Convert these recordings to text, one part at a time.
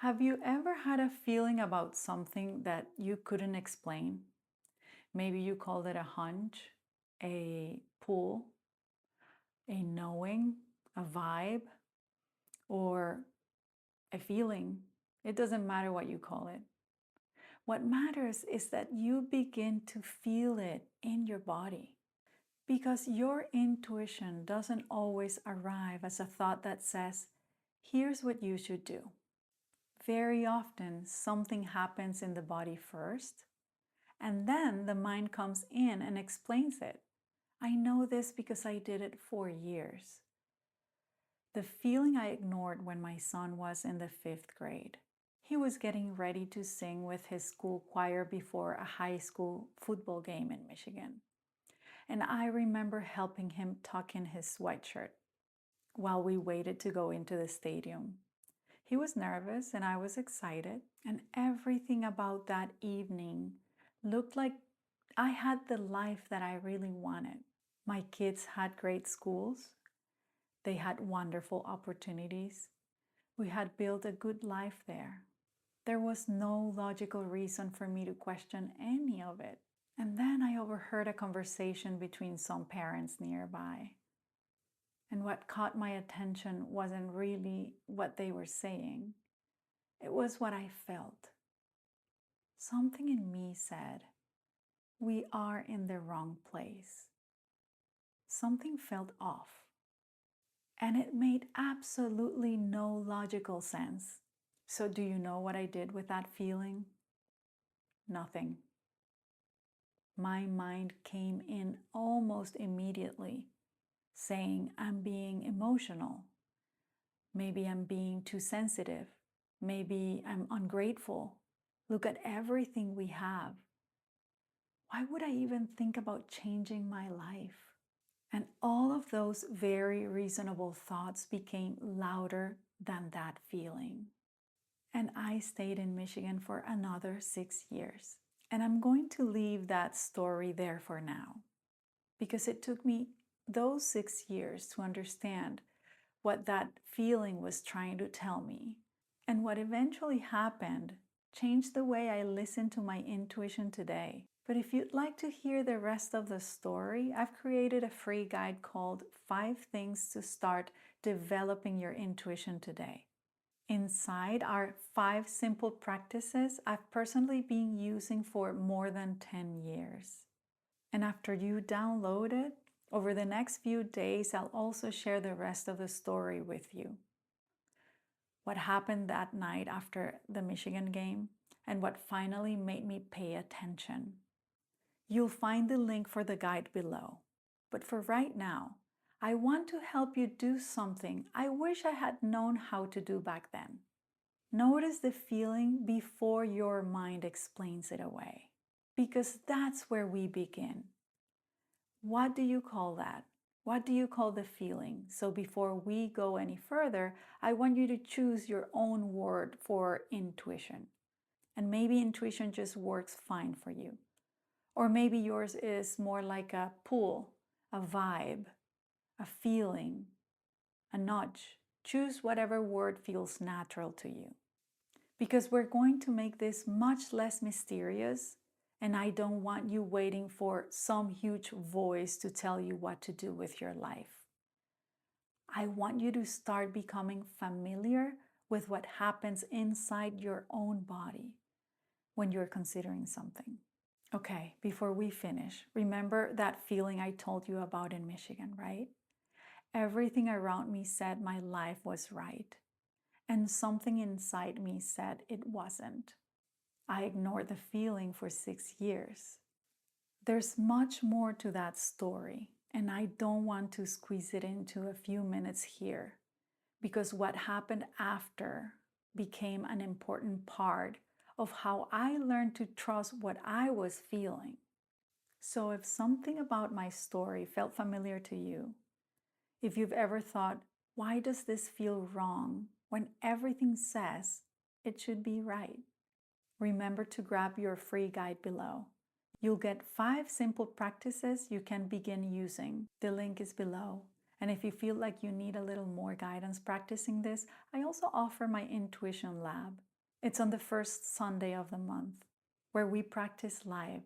Have you ever had a feeling about something that you couldn't explain? Maybe you called it a hunch, a pull, a knowing, a vibe, or a feeling. It doesn't matter what you call it. What matters is that you begin to feel it in your body. Because your intuition doesn't always arrive as a thought that says, here's what you should do. Very often, something happens in the body first, and then the mind comes in and explains it. I know this because I did it for years. The feeling I ignored when my son was in the 5th grade. He was getting ready to sing with his school choir before a high school football game in Michigan. And I remember helping him tuck in his sweatshirt while we waited to go into the stadium. He was nervous and I was excited, and everything about that evening looked like I had the life that I really wanted. My kids had great schools. They had wonderful opportunities. We had built a good life there. There was no logical reason for me to question any of it. And then I overheard a conversation between some parents nearby. And what caught my attention wasn't really what they were saying. It was what I felt. Something in me said, we are in the wrong place. Something felt off. And it made absolutely no logical sense. So do you know what I did with that feeling? Nothing. My mind came in almost immediately, saying I'm being emotional. Maybe I'm being too sensitive. Maybe I'm ungrateful. Look at everything we have. Why would I even think about changing my life? And all of those very reasonable thoughts became louder than that feeling. And I stayed in Michigan for another 6 years. And I'm going to leave that story there for now, because it took me those 6 years to understand what that feeling was trying to tell me. And what eventually happened changed the way I listen to my intuition today. But if you'd like to hear the rest of the story, I've created a free guide called 5 Things to Start Developing Your Intuition Today. Inside are 5 simple practices I've personally been using for more than 10 years. And after you download it, over the next few days, I'll also share the rest of the story with you. What happened that night after the Michigan game, and what finally made me pay attention. You'll find the link for the guide below. But for right now, I want to help you do something I wish I had known how to do back then. Notice the feeling before your mind explains it away, because that's where we begin. What do you call that? What do you call the feeling? So before we go any further, I want you to choose your own word for intuition. And maybe intuition just works fine for you. Or maybe yours is more like a pull, a vibe, a feeling, a nudge. Choose whatever word feels natural to you. Because we're going to make this much less mysterious, and I don't want you waiting for some huge voice to tell you what to do with your life. I want you to start becoming familiar with what happens inside your own body when you're considering something. Okay, before we finish, remember that feeling I told you about in Michigan, right? Everything around me said my life was right, and something inside me said it wasn't. I ignored the feeling for 6 years. There's much more to that story, and I don't want to squeeze it into a few minutes here, because what happened after became an important part of how I learned to trust what I was feeling. So if something about my story felt familiar to you, if you've ever thought, why does this feel wrong when everything says it should be right? Remember to grab your free guide below. You'll get 5 simple practices you can begin using. The link is below. And if you feel like you need a little more guidance practicing this, I also offer my Intuition Lab. It's on the first Sunday of the month where we practice live.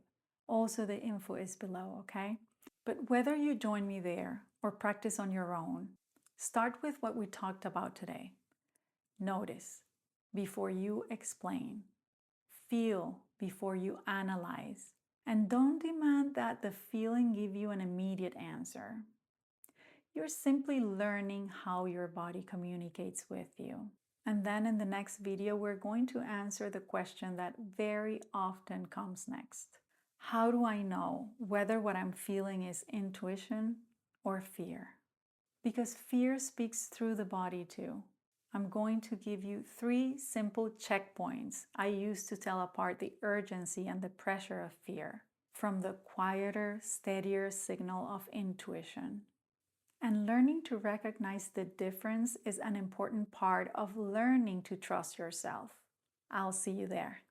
Also, the info is below, okay? But whether you join me there or practice on your own, start with what we talked about today. Notice before you explain. Feel before you analyze. And don't demand that the feeling give you an immediate answer. You're simply learning how your body communicates with you. And then in the next video, we're going to answer the question that very often comes next. How do I know whether what I'm feeling is intuition or fear? Because fear speaks through the body too. I'm going to give you 3 simple checkpoints I use to tell apart the urgency and the pressure of fear from the quieter, steadier signal of intuition. And learning to recognize the difference is an important part of learning to trust yourself. I'll see you there.